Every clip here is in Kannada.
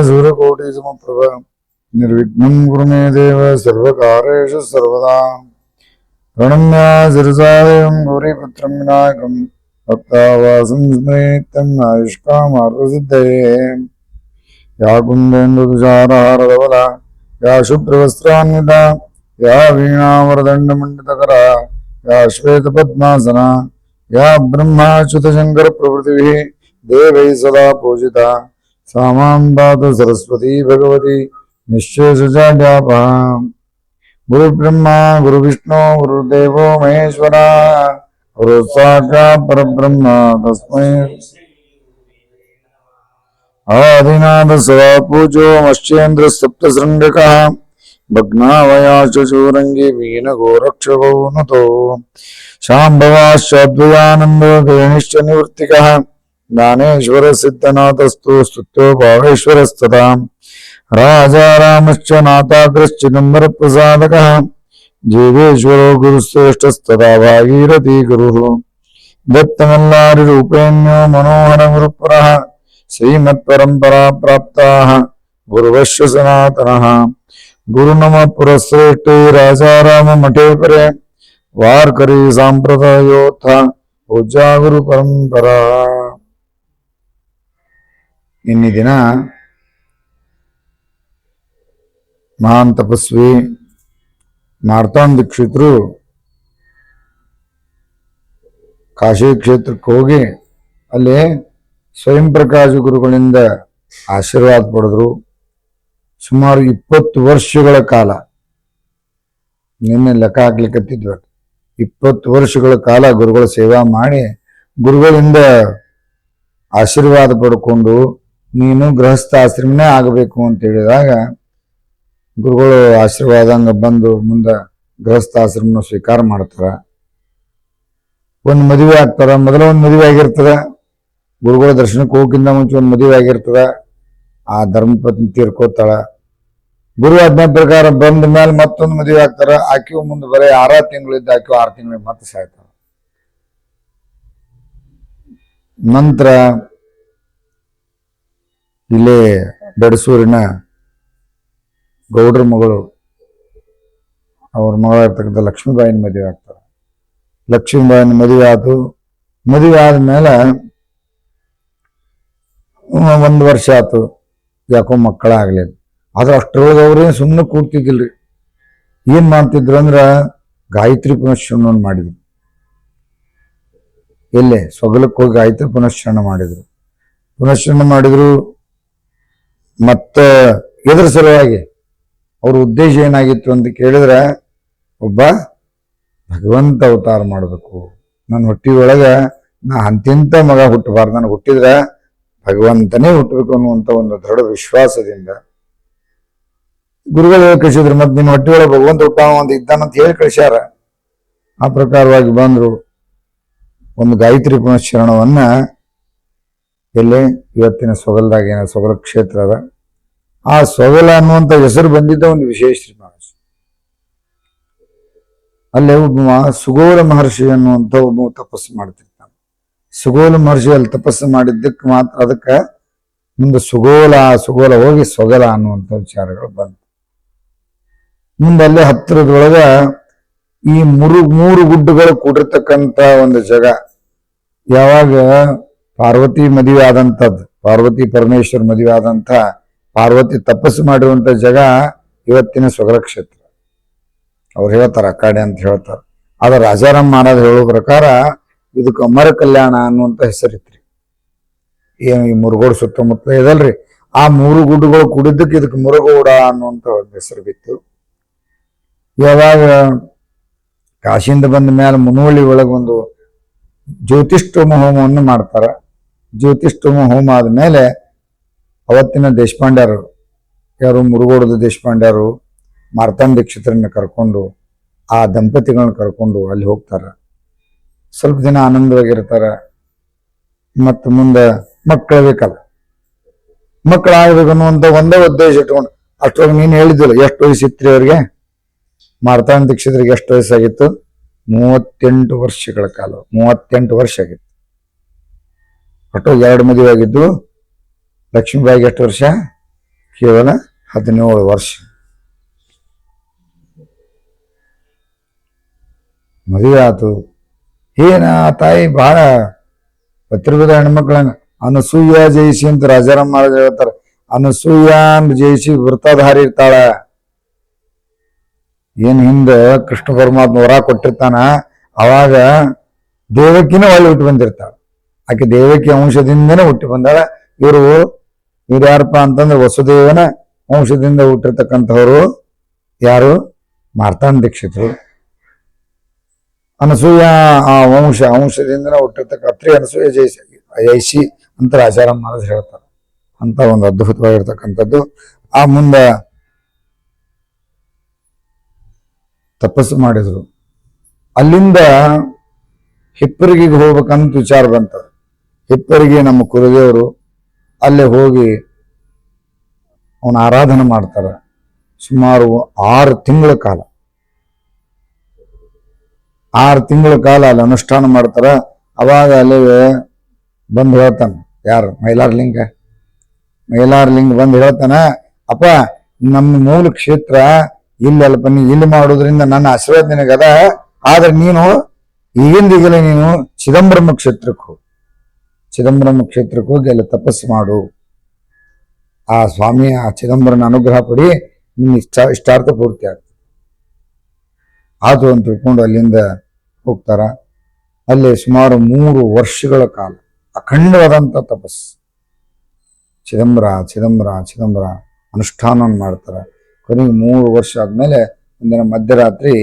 सूर्यकोटिसमप्रभ निर्विघ्नं कुरु मे देव सर्वकारेषु सर्वदा प्रणम्य शिरसा देवं गौरीपुत्रं विनायकं भक्तावासं स्मरेत्तम् आयुष्कामार्थसिद्धये या कुन्देन्दुतुषारहारधवला या शुभ्रवस्त्रान्विता या वीणावरदण्डमण्डितकरा या श्वेतपद्मासना या ब्रह्माच्युतशङ्करप्रभृतिभिः देवैः सदा पूजिता सा मां पातु सरस्वती भगवती निःशेषजाड्यापहा गुरुर्ब्रह्मा गुरुविष्णु गुरुर्देवो महेश्वरा गुरुसाक्षात् परब्रह्म तस्मै आदिनाथ सदा पूजो मश्चेन्द्र सप्तशृङ्गकः भग्नावयाचूरङ्गी वीणगोरक्षको नतो शाम्भवाश्चाद्वयानन्दो गणिश्च निवृत्तिकः ज्ञानेश्वर सिद्धनाथस्तु स्तुत्यो भावेश्वरस्तथा राजा रामश्च नाथाग्रश्चिदम्बर प्रसादकः जीवेश्वरो गुरुश्रेष्ठस्तथा भागीरथी गुरुः दत्तमल्लारिरूपेण्यो मनोहर गुरुपुरः श्रीमत्परम्परा प्राप्ताः गुरुवश्य सनातनः गुरुनम पुरश्रेष्ठे राजा राम मठे परे वारकरी सांप्रदायोत्थ पूजा गुरु परंपरा। इन्नी दिन महान तपस्वी मार्तांड दीक्षितರು ಕಾಶಿ ಕ್ಷೇತ್ರಕ್ಕೆ ಹೋಗಿ ಅಲ್ಲಿ ಸ್ವಯಂ ಪ್ರಕಾಶ ಗುರುಗಳಿಂದ ಆಶೀರ್ವಾದ ಪಡೆದರು. ಸುಮಾರು 20 ವರ್ಷಗಳ ಕಾಲ, ನಿನ್ನೆ ಲೆಕ್ಕ ಹಾಕ್ಲಿಕ್ಕತ್ತಿದ್ವಿ, 20 ವರ್ಷಗಳ ಕಾಲ ಗುರುಗಳ ಸೇವಾ ಮಾಡಿ ಗುರುಗಳಿಂದ ಆಶೀರ್ವಾದ ಪಡ್ಕೊಂಡು ನೀನು ಗೃಹಸ್ಥಾಶ್ರಮನೇ ಆಗಬೇಕು ಅಂತ ಹೇಳಿದಾಗ ಗುರುಗಳು ಆಶೀರ್ವಾದ ಹಂಗ ಬಂದು ಮುಂದೆ ಗೃಹಸ್ಥಾಶ್ರಮನ ಸ್ವೀಕಾರ ಮಾಡ್ತಾರ. ಒಂದು ಮದುವೆ ಆಗ್ತಾರ. ಮೊದಲ ಒಂದು ಮದುವೆ ಆಗಿರ್ತದ, ಗುರುಗಳ ದರ್ಶನಕ್ಕೆ ಹೋಗಿಂತ ಮುಂಚೆ ಒಂದು ಮದುವೆ ಆಗಿರ್ತದ. ಆ ಧರ್ಮಪತ್ನಿ ತೀರ್ಕೋತಾಳ. ಗುರು ಆಜ್ಞೆ ಪ್ರಕಾರ ಬಂದ ಮೇಲೆ ಮತ್ತೊಂದು ಮದುವೆ ಆಗ್ತಾರ. ಆಕೆಯು ಮುಂದೆ ಬರೀ 6 ತಿಂಗಳಿದ್ದ ಆಕೆಯು 6 ತಿಂಗಳಿಗೆ ಮತ್ತೆ ಸಾಯ್ತಾರ. ನಂತರ ಇಲ್ಲೇ ಬೆಡಸೂರಿನ ಗೌಡ್ರ ಮಗಳು, ಅವ್ರ ಮಗಳಾಗಿರ್ತಕ್ಕಂಥ ಲಕ್ಷ್ಮೀಬಾಯಿನ ಮದುವೆ ಆಗ್ತಾರೆ. ಲಕ್ಷ್ಮೀಬಾಯಿನ ಮದುವೆ ಆಯ್ತು. ಮದುವೆ ಆದ್ಮೇಲೆ 1 ವರ್ಷ ಆಯ್ತು, ಯಾಕೋ ಮಕ್ಕಳಾಗ್ಲಿಲ್ಲ. ಆದ್ರೆ ಅಷ್ಟರೊಳಗೆ ಅವ್ರೇನು ಸುಮ್ಮನೆ ಕೂಡ್ತಿದ್ದಿಲ್ರಿ. ಏನ್ ಮಾಡ್ತಿದ್ರು ಅಂದ್ರ ಗಾಯತ್ರಿ ಪುನಶ್ಚರಣ ಮಾಡಿದ್ರು. ಎಲ್ಲೇ ಸೊಗಲಕ್ಕೆ ಹೋಗಿ ಗಾಯತ್ರಿ ಪುನಶ್ಚರಣ ಮಾಡಿದ್ರು. ಮತ್ತೆ ಎದ್ರ ಸಲುವಾಗಿ ಅವ್ರ ಉದ್ದೇಶ ಏನಾಗಿತ್ತು ಅಂತ ಕೇಳಿದ್ರೆ, ಒಬ್ಬ ಭಗವಂತ ಅವತಾರ ಮಾಡಬೇಕು, ನನ್ನ ಹೊಟ್ಟಿಯೊಳಗೆ ನಾ ಅಂತಿಂತ ಮಗ ಹುಟ್ಟಬಾರ್ದು, ನನಗೆ ಹುಟ್ಟಿದ್ರೆ ಭಗವಂತನೇ ಹುಟ್ಟಬೇಕು ಅನ್ನುವಂಥ ಒಂದು ದೃಢ ವಿಶ್ವಾಸದಿಂದ ಗುರುಗಳು ಹೇಳಿ ಕಳಿಸಿದ್ರು. ಮತ್ತೆ ನಿನ್ನ ಹೊಟ್ಟಿಯೊಳಗೆ ಭಗವಂತ ಹುಟ್ಟಾವ ಅಂತ ಇದ್ದಾನಂತ ಹೇಳಿ ಕಳಿಸ್ಯಾರ. ಆ ಪ್ರಕಾರವಾಗಿ ಬಂದ್ರು. ಒಂದು ಗಾಯತ್ರಿ ಪುನಶ್ಚರಣವನ್ನ ಎಲ್ಲೇ ಇವತ್ತಿನ ಸೊಗಲದಾಗ ಏನ ಸೊಗಲ ಕ್ಷೇತ್ರ ಅದ, ಆ ಸೊಗಲ ಅನ್ನುವಂಥ ಹೆಸರು ಬಂದಿದ್ದ ಒಂದು ವಿಶೇಷ ಮಹರ್ಷಿ. ಅಲ್ಲೇ ಒಬ್ಬ ಸುಗೋಲ ಮಹರ್ಷಿ ಅನ್ನುವಂಥ ಒಬ್ಬ ತಪಸ್ಸು ಮಾಡ್ತಿರ್ತಾನೆ. ಸುಗೋಲ ಮಹರ್ಷಿ ಅಲ್ಲಿ ತಪಸ್ಸು ಮಾಡಿದ್ದಕ್ಕೆ ಮಾತ್ರ ಅದಕ್ಕೆ ಮುಂದೆ ಸುಗೋಲ ಹೋಗಿ ಸೊಗಲ ಅನ್ನುವಂಥ ವಿಚಾರಗಳು ಬಂತು. ಮುಂದೆ ಅಲ್ಲೇ ಹತ್ತಿರದೊಳಗ ಈ ಮೂರು ಗುಡ್ಡಗಳು ಕೂಡಿರ್ತಕ್ಕಂಥ ಒಂದು ಜಾಗ. ಯಾವಾಗ ಪಾರ್ವತಿ ಮದುವೆ ಆದಂಥದ್ದು, ಪಾರ್ವತಿ ಪರಮೇಶ್ವರ್ ಮದುವೆ ಆದಂಥ, ಪಾರ್ವತಿ ತಪಸ್ಸು ಮಾಡಿರುವಂಥ ಜಾಗ ಇವತ್ತಿನ ಸೊಗಲ ಕ್ಷೇತ್ರ. ಅವ್ರು ಹೇಳ್ತಾರ ಅಕ್ಕಾಡೆ ಅಂತ ಹೇಳ್ತಾರ. ಆದ್ರೆ ರಾಜಾರಾಮ್ ಮಹಾರಾಜ್ ಹೇಳೋ ಪ್ರಕಾರ ಇದಕ್ಕೆ ಅಮರ ಕಲ್ಯಾಣ ಅನ್ನುವಂಥ ಹೆಸರಿತ್ರಿ. ಏನು ಈ ಮುರುಗೋಡು ಸುತ್ತಮುತ್ತ ಇದಲ್ರಿ, ಆ 3 ಗುಡ್ಡಗಳು ಕೂಡಿದ್ದಕ್ಕೆ ಇದಕ್ಕೆ ಮುರುಗೋಡ ಅನ್ನುವಂಥ ಒಂದು ಹೆಸರು ಬಿತ್ತು. ಯಾವಾಗ ಕಾಶಿಯಿಂದ ಬಂದ ಮೇಲೆ ಮುನವಳ್ಳಿ ಒಳಗೆ ಒಂದು ಜ್ಯೋತಿಷ್ಠೋಮ ಹೋಮವನ್ನು ಮಾಡ್ತಾರ. ಜ್ಯೋತಿಷ್ಠೋಮ ಹೋಮ ಆದ್ಮೇಲೆ ಅವತ್ತಿನ ದೇಶಪಾಂಡ್ಯರು, ಯಾರು ಮುರುಗೋಡದ ದೇಶಪಾಂಡ್ಯರು ಮಾರ್ತಾಂಡ ದೀಕ್ಷಿತರನ್ನ ಕರ್ಕೊಂಡು, ಆ ದಂಪತಿಗಳನ್ನ ಕರ್ಕೊಂಡು ಅಲ್ಲಿ ಹೋಗ್ತಾರ. ಸ್ವಲ್ಪ ದಿನ ಆನಂದವಾಗಿರ್ತಾರ. ಮತ್ತು ಮುಂದೆ ಮಕ್ಕಳಾಗಬೇಕಲ್ಲ, ಮಕ್ಕಳಾಗಬೇಕು ಅನ್ನುವಂಥ ಒಂದೇ ಉದ್ದೇಶ ಇಟ್ಕೊಂಡು, ಅಷ್ಟೊಳಗೆ ನೀನು ಹೇಳಿದ್ದಿಲ್ಲ ಎಷ್ಟು ವಯಸ್ಸಿತ್ರಿ ಅವ್ರಿಗೆ? ಮಾರ್ತಾಂಡ ದೀಕ್ಷಿತರಿಗೆ ಎಷ್ಟು ವಯಸ್ಸಾಗಿತ್ತು? 38 ವರ್ಷಗಳ ಕಾಲ. 38 ವರ್ಷ ಆಗಿತ್ತು. ಒಟ್ಟು 2 ಮದುವೆ ಆಗಿದ್ದು. ಲಕ್ಷ್ಮೀಬಾಯಿಗೆ ಎಷ್ಟು ವರ್ಷ? ಕೇವಲ 17 ವರ್ಷ. ಮದುವೆ ಆತು. ಏನ ತಾಯಿ ಬಹಳ ಪತ್ರಿಕದ ಹೆಣ್ಮಕ್ಳಂಗ ಅನಸೂಯ ಜಯಿಸಿ ಅಂತ ರಾಜಾರಾಮ್ ಮಹಾರಾಜ್ ಹೇಳ್ತಾರೆ. ಅನಸೂಯ ಅಂತ ಜಯಿಸಿ ವೃತ್ತಧಾರಿ ಇರ್ತಾಳ. ಏನ್ ಹಿಂದ ಕೃಷ್ಣ ಪರಮಾತ್ಮ ವರ ಕೊಟ್ಟಿರ್ತಾನ, ಅವಾಗ ದೇವಕಿನ ಒಳ್ಳೆ ಹುಟ್ಟಿ ಬಂದಿರ್ತಾಳ. ಆಕೆ ದೇವಕಿ ಅಂಶದಿಂದನೇ ಹುಟ್ಟಿ ಬಂದಾಳ. ಇವ್ರು ಯಾರಪ್ಪ ಅಂತಂದ್ರೆ ವಸುದೇವನ ವಂಶದಿಂದ ಹುಟ್ಟಿರ್ತಕ್ಕಂಥವ್ರು ಯಾರು? ಮಾರ್ತಾಂಡ ದೀಕ್ಷಿತರು. ಅನಸೂಯ ಆ ಅಂಶದಿಂದನೇ ಹುಟ್ಟಿರ್ತಕ್ಕ ಅತ್ರಿ ಅನಸೂಯ ಜಯಿಸಿ ಅಂತ ರಾಜಾರಾಮ್ ಮಹಾರಾಜ್ ಹೇಳ್ತಾರೆ. ಅಂತ ಒಂದು ಅದ್ಭುತವಾಗಿರ್ತಕ್ಕಂಥದ್ದು. ಆ ಮುಂದ ತಪಸ್ಸು ಮಾಡಿದ್ರು. ಅಲ್ಲಿಂದ ಹಿಪ್ಪರಿಗೆಗೆ ಹೋಗ್ಬೇಕಂತ ವಿಚಾರ ಬಂತ. ಹಿಪ್ಪರಿಗೆ ನಮ್ಮ ಕುಲದೇವರು, ಅಲ್ಲೇ ಹೋಗಿ ಅವನ ಆರಾಧನೆ ಮಾಡ್ತಾರೆ. ಸುಮಾರು 6 ತಿಂಗಳ ಕಾಲ ಅಲ್ಲಿ ಅನುಷ್ಠಾನ ಮಾಡ್ತಾರ. ಅವಾಗ ಅಲ್ಲಿ ಬಂದು ಹೇಳ್ತಾನ, ಯಾರು? ಮೈಲಾರಲಿಂಗ ಬಂದು ಹೇಳ್ತಾನ, ಅಪ್ಪ ನಮ್ಮ ಮೂಲ ಕ್ಷೇತ್ರ ಇಲ್ಲಿ ಅಲ್ಪ, ನೀ ಇಲ್ಲಿ ಮಾಡೋದ್ರಿಂದ ನನ್ನ ಆಶೀರ್ವಾದ ನಿನಗದ. ಆದ್ರೆ ನೀನು ಈಗಿಂದೀಗಲೇ ನೀನು ಚಿದಂಬರಂ ಕ್ಷೇತ್ರಕ್ಕೆ ಹೋಗಿ ಅಲ್ಲಿ ತಪಸ್ಸು ಮಾಡು. ಆ ಸ್ವಾಮಿಯ ಆ ಚಿದಂಬರನ ಅನುಗ್ರಹ ಪಡಿ, ನಿನ್ನ ಇಷ್ಟಾರ್ಥ ಪೂರ್ತಿ ಆಗ್ತದೆ. ಆತು ಅಂತ ತಿಳ್ಕೊಂಡು ಅಲ್ಲಿಂದ ಹೋಗ್ತಾರ. ಅಲ್ಲಿ ಸುಮಾರು 3 ವರ್ಷಗಳ ಕಾಲ ಅಖಂಡವಾದಂಥ ತಪಸ್ಸು. ಚಿದಂಬರ ಅನುಷ್ಠಾನವನ್ನು ಮಾಡ್ತಾರೆ. ಕೊನೆಗೆ 3 ವರ್ಷ ಆದ್ಮೇಲೆ ಒಂದಿನ ಮಧ್ಯರಾತ್ರಿ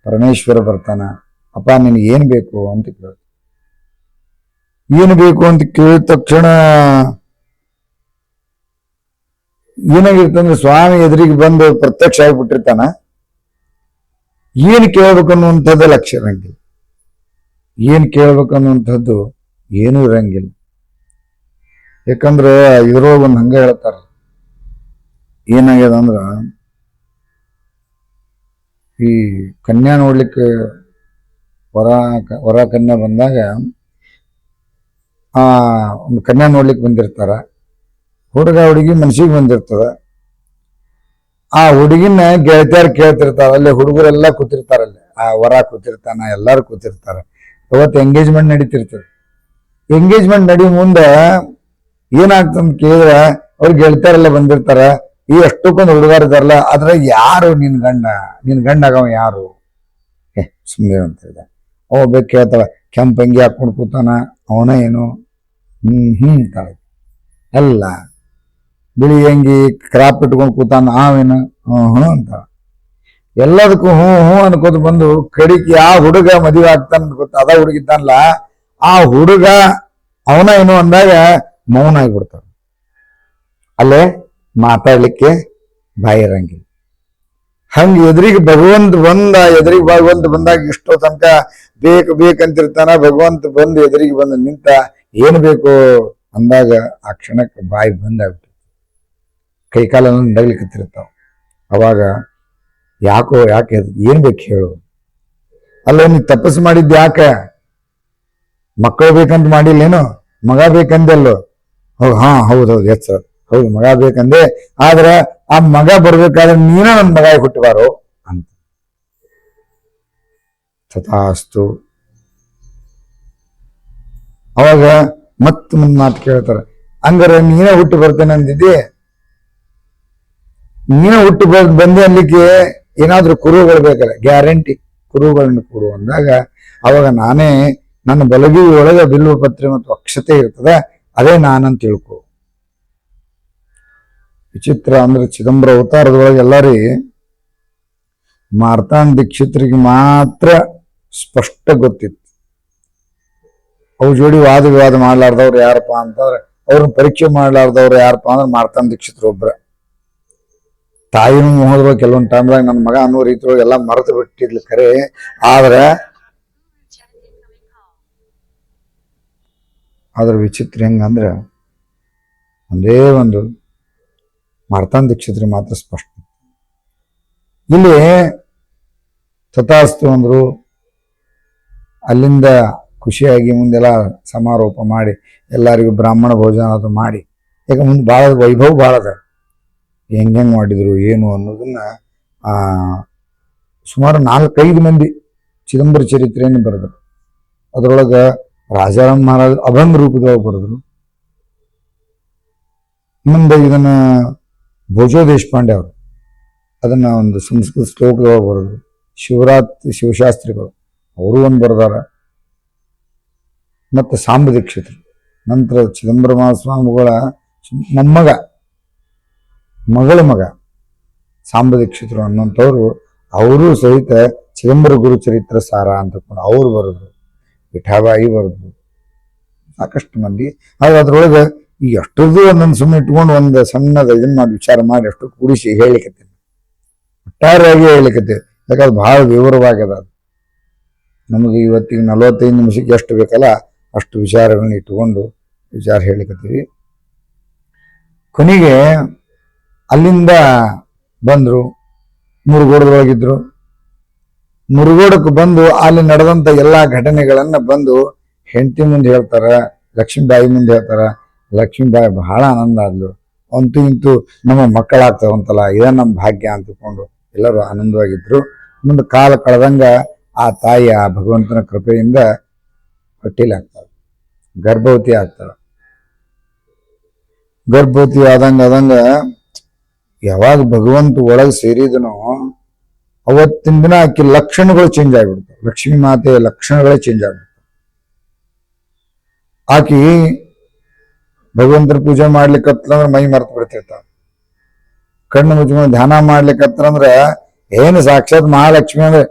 ಪರಮೇಶ್ವರ ಬರ್ತಾನ. ಅಪ್ಪ ನಿನಗೆ ಏನು ಬೇಕು ಅಂತ ಕೇಳ್ತಾನೆ. ಏನು ಬೇಕು ಅಂತ ಕೇಳಿದ ತಕ್ಷಣ ಏನಾಗಿರ್ತಂದ್ರೆ ಸ್ವಾಮಿ ಎದುರಿಗೆ ಬಂದು ಪ್ರತ್ಯಕ್ಷ ಆಗಿಬಿಟ್ಟಿರ್ತಾನ. ಏನು ಕೇಳ್ಬೇಕನ್ನುವಂಥದ್ದು ಲಕ್ಷ್ಯ ಇರಂಗಿಲ್ಲ. ಏನು ಕೇಳ್ಬೇಕನ್ನುವಂಥದ್ದು ಏನೂ ಇರಂಗಿಲ್ಲ. ಯಾಕಂದ್ರೆ ಇದ್ರೊಳಗೆ ಒಂದು ಹಂಗೆ ಹೇಳ್ತಾರೆ, ಏನಾಗ್ಯದ ಅಂದ್ರ ಈ ಕನ್ಯಾ ನೋಡ್ಲಿಕ್ಕೆ ವರ ಕನ್ಯಾ ಬಂದಾಗ ಒಂದು ಕನ್ಯಾ ನೋಡ್ಲಿಕ್ಕೆ ಬಂದಿರ್ತಾರ. ಹುಡುಗಿ ಮನ್ಸಿಗೆ ಬಂದಿರ್ತದ. ಆ ಹುಡುಗಿನ ಗೆಳತಿಯಾರು ಕೇಳ್ತಿರ್ತಾರ. ಅಲ್ಲಿ ಹುಡುಗರೆಲ್ಲ ಕೂತಿರ್ತಾರಲ್ಲಿ, ಆ ವರ ಕೂತಿರ್ತಾನ, ಎಲ್ಲಾರು ಕೂತಿರ್ತಾರ. ಇವತ್ತು ಎಂಗೇಜ್ಮೆಂಟ್ ನಡೀತಿರ್ತದೆ. ಎಂಗೇಜ್ಮೆಂಟ್ ನಡಿ ಮುಂದೆ ಏನಾಗ್ತಂತ ಕೇಳಿದ್ರೆ ಅವ್ರ ಗೆಳತಿಯರೆಲ್ಲ ಬಂದಿರ್ತಾರ. ಈ ಅಷ್ಟಕ್ಕೊಂದು ಹುಡುಗಾರಿದಾರಲ್ಲ, ಅದ್ರ ಯಾರು ನಿನ್ ಗಂಡ ಆಗವ ಯಾರು? ಸುಮ್ಮನೆ ಅಂತ ಹೇಳಿದೆ. ಬೇಕು ಕೇಳ್ತಾಳ, ಕೆಂಪಂಗಿ ಹಾಕೊಂಡು ಕೂತಾನ, ಅವನ ಏನು? ತಾಳೆ ಅಲ್ಲ, ಬಿಳಿ ಅಂಗಿ ಕ್ರಾಪ್ ಇಟ್ಕೊಂಡು ಕೂತಾನ, ಅವೇನು? ಅಂತ ಎಲ್ಲದಕ್ಕೂ ಹ್ಞೂ ಅನ್ಕೋತ ಬಂದು ಕಡಿಕೆ ಆ ಹುಡುಗ ಮದುವೆ ಆಗ್ತಾನ ಗೊತ್ತ, ಅದ ಹುಡುಗಿದ್ದಾನಲ್ಲ, ಆ ಹುಡುಗ ಅವನ ಏನು ಅಂದಾಗ ಮೌನ ಆಗಿಬಿಡ್ತಾರ. ಅಲ್ಲೇ ಮಾತಾಡ್ಲಿಕ್ಕೆ ಬಾಯಿ ಇರಂಗಿಲ್ಲ. ಹಂಗ ಎದುರಿಗೆ ಭಗವಂತ ಬಂದಾಗ ಇಷ್ಟೋ ತನಕ ಬೇಕಂತಿರ್ತಾನ. ಭಗವಂತ ಬಂದು ಎದುರಿಗೆ ಬಂದು ನಿಂತ ಏನು ಬೇಕು ಅಂದಾಗ ಆ ಕ್ಷಣಕ್ಕೆ ಬಾಯಿ ಬಂದಾಗ್ಬಿಟ್ಟು ಕೈಕಾಲನ್ನು ನಡಗ್ಲಿಕ್ಕತ್ತಿರ್ತಾವ. ಅವಾಗ ಯಾಕೆ ಏನ್ ಬೇಕು ಹೇಳು? ಅಲ್ಲ, ನೀ ತಪಸ್ಸು ಮಾಡಿದ್ದು ಯಾಕೆ? ಮಕ್ಕಳು ಬೇಕಂತ ಮಾಡಿಲ್ಲೇನು? ಮಗ ಬೇಕಂದೆಲ್ಲೋ? ಹೌದು ಎಚ್ಚರ, ಹೌದು ಮಗ ಬೇಕಂದೆ. ಆದ್ರೆ ಆ ಮಗ ಬರ್ಬೇಕಾದ್ರೆ ನೀನ ನನ್ನ ಮಗ ಹುಟ್ಟಬಾರೋ ಅಂತ. ತಥಾಸ್ತು. ಅವಾಗ ಮುಂದ್ ಮಾತು ಕೇಳ್ತಾರ, ಹಂಗಾರೆ ನೀನೇ ಹುಟ್ಟು ಬರ್ತೇನೆ ಅಂದಿದ್ದಿ, ನೀನೇ ಹುಟ್ಟು ಬಂದೆ ಅನ್ಲಿಕ್ಕೆ ಏನಾದ್ರೂ ಕುರುಗಳು ಬೇಕಲ್ಲ, ಗ್ಯಾರಂಟಿ ಕುರುಗಳನ್ನ ಕೊಡು ಅಂದಾಗ ಅವಾಗ ನಾನೇ ನನ್ನ ಬಲಗಿ ಒಳಗೆ ಬಿಲ್ವ ಪತ್ರೆ ಮತ್ತು ಅಕ್ಷತೆ ಇರ್ತದೆ, ಅದೇ ನಾನಂತ ತಿಳ್ಕೊ. ವಿಚಿತ್ರ ಅಂದ್ರೆ ಚಿದಂಬರ ಅವತಾರದೊಳಗೆ ಎಲ್ಲಾರಿ ಮಾರ್ತಾಂಡ ದೀಕ್ಷಿತರಿಗೆ ಮಾತ್ರ ಸ್ಪಷ್ಟ ಗೊತ್ತಿತ್ತು. ಅವು ಜೋಡಿ ವಾದ ವಿವಾದ ಮಾಡ್ಲಾರ್ದವ್ರು ಯಾರಪ್ಪ ಅಂತಂದ್ರೆ, ಅವ್ರನ್ನ ಪರೀಕ್ಷೆ ಮಾಡ್ಲಾರ್ದವ್ರು ಯಾರಪ್ಪ ಅಂದ್ರೆ ಮಾರ್ತಾಂಡ ದೀಕ್ಷಿತರು ಒಬ್ರ. ತಾಯಿನೂ ಹೋದ್ರ ಕೆಲವೊಂದು ಟೈಮ್ದಾಗ ನನ್ನ ಮಗ ಅನ್ನೋ ರೀತಿಯೊಳಗೆ ಎಲ್ಲ ಮರೆತು ಬಿಟ್ಟಿದ್ಲು ಖರೆ. ಆದ್ರೆ ವಿಚಿತ್ರ ಹೆಂಗಂದ್ರೆ ಒಂದೇ ಒಂದು ಮಾರ್ತಾಂಡ ದೀಕ್ಷಿತರಿಗೆ ಮಾತ್ರ ಸ್ಪಷ್ಟ. ಇಲ್ಲಿ ತಥಾಸ್ತು ಅಂದ್ರು. ಅಲ್ಲಿಂದ ಖುಷಿಯಾಗಿ ಮುಂದೆಲ್ಲ ಸಮಾರೋಪ ಮಾಡಿ ಎಲ್ಲರಿಗೂ ಬ್ರಾಹ್ಮಣ ಭೋಜನ ಅದು ಮಾಡಿ, ಯಾಕೆ ಮುಂದೆ ಭಾಳ ವೈಭವ ಭಾಳ ಅದ. ಹೆಂಗೆ ಮಾಡಿದ್ರು ಏನು ಅನ್ನೋದನ್ನ ಆ ಸುಮಾರು 4-5 ಮಂದಿ ಚಿದಂಬರ ಚರಿತ್ರೆಯನ್ನು ಬರೆದರು. ಅದರೊಳಗೆ ರಾಜಾರಾಮ್ ಮಹಾರಾಜ್ ಅಭಂಗ ರೂಪದೊಳಗೆ ಬರೆದ್ರು. ಮುಂದೆ ಇದನ್ನ ಭೋಜೋ ದೇಶಪಾಂಡೆ ಅವರು ಅದನ್ನ ಒಂದು ಸಂಸ್ಕೃತ ಶ್ಲೋಕದೊಳಗೆ ಬರೆದ್ರು. ಶಿವಶಾಸ್ತ್ರಿಗಳು ಅವರು ಒಂದು ಬರೆದಾರ. ಮತ್ತು ಸಾಂಬ ದೀಕ್ಷಿತರು ನಂತರ ಚಿದಂಬರ ಮಹಾಸ್ವಾಮಿಗಳ ಮಗಳ ಮಗ ಸಾಂಬ ದೀಕ್ಷಿತರು ಅನ್ನೋಂಥವ್ರು ಅವರು ಸಹಿತ ಚಿದಂಬರ ಗುರು ಚರಿತ್ರ ಸಾರ ಅಂತಕೊಂಡು ಅವ್ರು ಬರೆದ್ರು. ವಿಠಾಬಾಯಿ ಬರೆದ್ರು. ಸಾಕಷ್ಟು ಮಂದಿ. ಆದ್ರೆ ಅದ್ರೊಳಗೆ ಈ ಅಷ್ಟರದ್ದು ಒಂದೊಂದು ಸುಮ್ಮನೆ ಇಟ್ಕೊಂಡು ಒಂದು ಸಣ್ಣದ ಇದನ್ನ ಮಾಡಿ ವಿಚಾರ ಮಾಡಿ ಅಷ್ಟು ಕೂಡಿಸಿ ಹೇಳಿಕತ್ತೀನಿ, ಒಟ್ಟಾರೆಯಾಗಿ ಹೇಳಿಕತ್ತೀವಿ. ಯಾಕಂದ್ರೆ ಬಹಳ ವಿವರವಾಗ್ಯದ ಅದು. ನಮಗೆ ಇವತ್ತಿಗೆ 45 ನಿಮಿಷಕ್ಕೆ ಎಷ್ಟು ಬೇಕಲ್ಲ ಅಷ್ಟು ವಿಚಾರಗಳನ್ನ ಇಟ್ಕೊಂಡು ವಿಚಾರ ಹೇಳಿಕತ್ತೀವಿ. ಕೊನೆಗೆ ಅಲ್ಲಿಂದ ಬಂದರು, ಮುರುಗೋಡದೊಳಗಿದ್ರು. ಮುರುಗೋಡಕ್ಕೆ ಬಂದು ಅಲ್ಲಿ ನಡೆದಂಥ ಎಲ್ಲ ಘಟನೆಗಳನ್ನ ಬಂದು ಹೆಂಡತಿ ಮುಂದೆ ಹೇಳ್ತಾರ, ಲಕ್ಷ್ಮೀಬಾಯಿ ಮುಂದೆ ಹೇಳ್ತಾರ. ಲಕ್ಷ್ಮೀಬಾಯಿ ಬಹಳ ಆನಂದ ಆದ್ಲು. ಅಂತೂ ಇಂತೂ ನಮ್ಮ ಮಕ್ಕಳಾಗ್ತಾವಂತಲ್ಲ, ಇದ ನಮ್ಮ ಭಾಗ್ಯ ಅಂತಕೊಂಡು ಎಲ್ಲರೂ ಆನಂದವಾಗಿದ್ರು. ಮುಂದೆ ಕಾಲ ಕಳೆದಂಗ ಆ ತಾಯಿ ಆ ಭಗವಂತನ ಕೃಪೆಯಿಂದ ಹೊಟ್ಟಿಲಾಗ್ತಾಳೆ, ಗರ್ಭವತಿ ಆಗ್ತಾಳೆ. ಗರ್ಭವತಿ ಆದಂಗ ಯಾವಾಗ ಭಗವಂತ ಒಳಗೆ ಸೇರಿದನೋ ಅವತ್ತಿನ ದಿನ ಆಕೆ ಲಕ್ಷಣಗಳು ಚೇಂಜ್ ಆಗಿಬಿಡ್ತಾವೆ. ಲಕ್ಷ್ಮೀ ಮಾತೆಯ ಲಕ್ಷಣಗಳೇ ಚೇಂಜ್ ಆಗ್ಬಿಡ್ತಾವೆ. ಆಕಿ ಭಗವಂತನ ಪೂಜೆ ಮಾಡ್ಲಿಕ್ಕತ್ತಂದ್ರೆ ಮೈ ಮರೆತು ಬಿಡ್ತಿರ್ತಾವ. ಕಣ್ಣು ಮುಚ್ಕೊಂಡು ಧ್ಯಾನ ಮಾಡ್ಲಿಕ್ಕತ್ತಂದ್ರ ಏನು ಸಾಕ್ಷಾತ್ ಮಹಾಲಕ್ಷ್ಮಿ ಅಂದ್ರೆ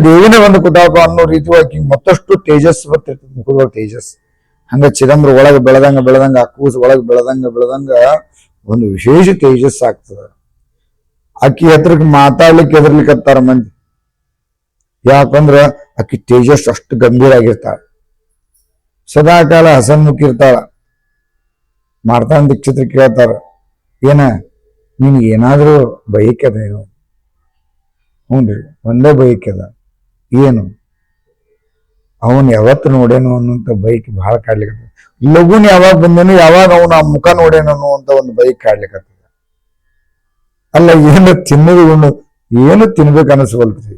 ದೇವಿನೇ ಒಂದು ಕುತಾಪ ಅನ್ನೋ ರೀತಿ ಆಕಿ ಮತ್ತಷ್ಟು ತೇಜಸ್ ಬರ್ತಿರ್ತದೆ, ಮುಖದೊಳಗೆ ತೇಜಸ್. ಹಂಗ ಚಿದಂಬರ ಒಳಗೆ ಬೆಳೆದಂಗ ಆ ಕೂಸು ಒಳಗೆ ಬೆಳೆದಂಗ ಒಂದು ವಿಶೇಷ ತೇಜಸ್ ಆಗ್ತದ. ಅಕ್ಕಿ ಹತ್ರಕ್ಕೆ ಮಾತಾಡ್ಲಿಕ್ಕೆ ಹೆದರ್ಲಿಕ್ಕತ್ತಾರ ಮಂದಿ. ಯಾಕಂದ್ರ ಅಕ್ಕಿ ತೇಜಸ್ ಅಷ್ಟು ಗಂಭೀರ ಆಗಿರ್ತಾಳ, ಸದಾಕಾಲ ಹಸನ್ಮುಖಿ ಇರ್ತಾಳ. ಮಾಡ್ತಾನ ದೀಕ್ಷಿತ್ರ ಕೇಳ್ತಾರ, ಏನ ನಿನ್ಗೆ ಏನಾದ್ರೂ ಬೈಕ್ ಅದ ಏನು? ಹ್ಞೂನ್ರಿ, ಒಂದೇ ಬೈಕ್ ಅದ. ಏನು? ಅವನ್ ಯಾವತ್ತು ನೋಡೇನು ಅನ್ನುವಂತ ಬೈಕ್ ಬಹಳ ಕಾಡ್ಲಿಕ್ಕೆ. ಲಗುನ್ ಯಾವಾಗ ಬಂದೇನು, ಯಾವಾಗ ಅವನ ಆ ಮುಖ ನೋಡೇನು ಅನ್ನುವಂತ ಒಂದು ಬೈಕ್ ಕಾಡ್ಲಿಕ್ಕತ್ತದ. ಅಲ್ಲ ಏನು ತಿನ್ನೋದು ಉಣ್ಣು ಏನು ತಿನ್ಬೇಕು ಅನಿಸ್ವಲ್ರಿ.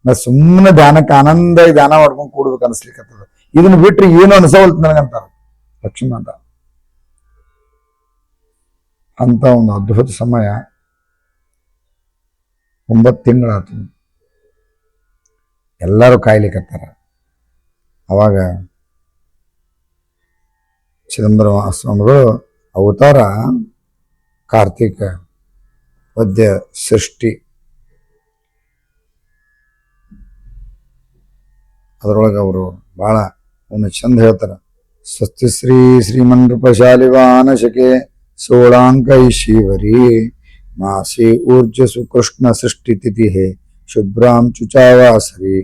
ನಾ ಸುಮ್ಮನೆ ಧ್ಯಾನಕ್ಕೆ ಆನಂದ ಧ್ಯಾನ ಮಾಡ್ಕೊಂಡು ಕೂಡ್ಬೇಕು ಅನಿಸ್ಲಿಕ್ಕತ್ತದ. ಇದನ್ನ ಬಿಟ್ರಿ ಏನು ಅನ್ಸವಲ್ತ ನನಗಂತಾರ ಲಕ್ಷ್ಮಣ ಅಂತ. ಅಂತ ಒಂದು ಅದ್ಭುತ ಸಮಯ. 9 ತಿಂಗಳಾತು, ಎಲ್ಲರೂ ಕಾಯ್ಲಿಕ್ಕತ್ತಾರ. ಅವಾಗ ಚಿದಂಬರ ಸ್ವಾಮಿಗಳು ಅವತಾರ ಕಾರ್ತಿಕ ಪದ್ಯ ಸೃಷ್ಟಿ ಅದರೊಳಗೆ ಅವರು ಬಹಳ ಅವನು ಚಂದ ಹೇಳ್ತಾರ. ಸ್ವಸ್ತಿ ಶ್ರೀ ಶ್ರೀಮನ್ ನೃಪಶಾಲಿವಾನಶಕೆ 16 ಈಶೀವರಿ ಮಾಸಿ ಊರ್ಜಸು ಕೃಷ್ಣ ಸೃಷ್ಟಿ ತಿಥಿ ಶುಭ್ರಾಂ ಚುಚಾವಾಸರಿ